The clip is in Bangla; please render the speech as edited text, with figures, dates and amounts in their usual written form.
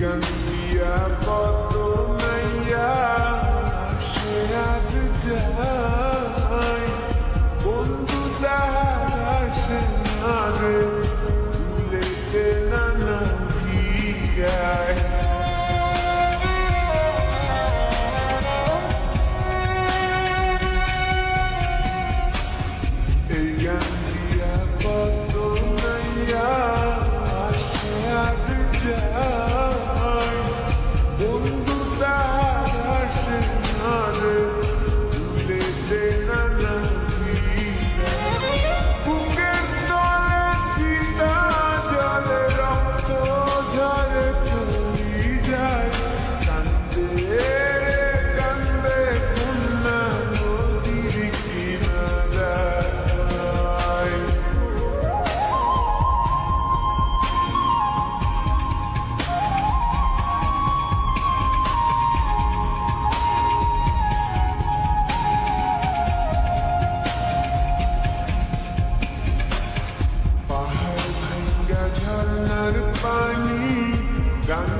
গান দিয়া কত নাইয়া সে আজ যায় বন্ধু দাসে না রে ভুলেতে না নাহিয়ায় এই গান দিয়া কত নাইয়া সে আজ যায় বন্ধু দাসে না রে ভুলেতে না নাহিয়ায় বুকের তলে চিতা জলে রক্ত ঝরে পড়ি যায় কান্দে কান্দে কন্যা নদীর কিনারায় পাহাড় ভাঙ্গা ঝর্ণার পানি গান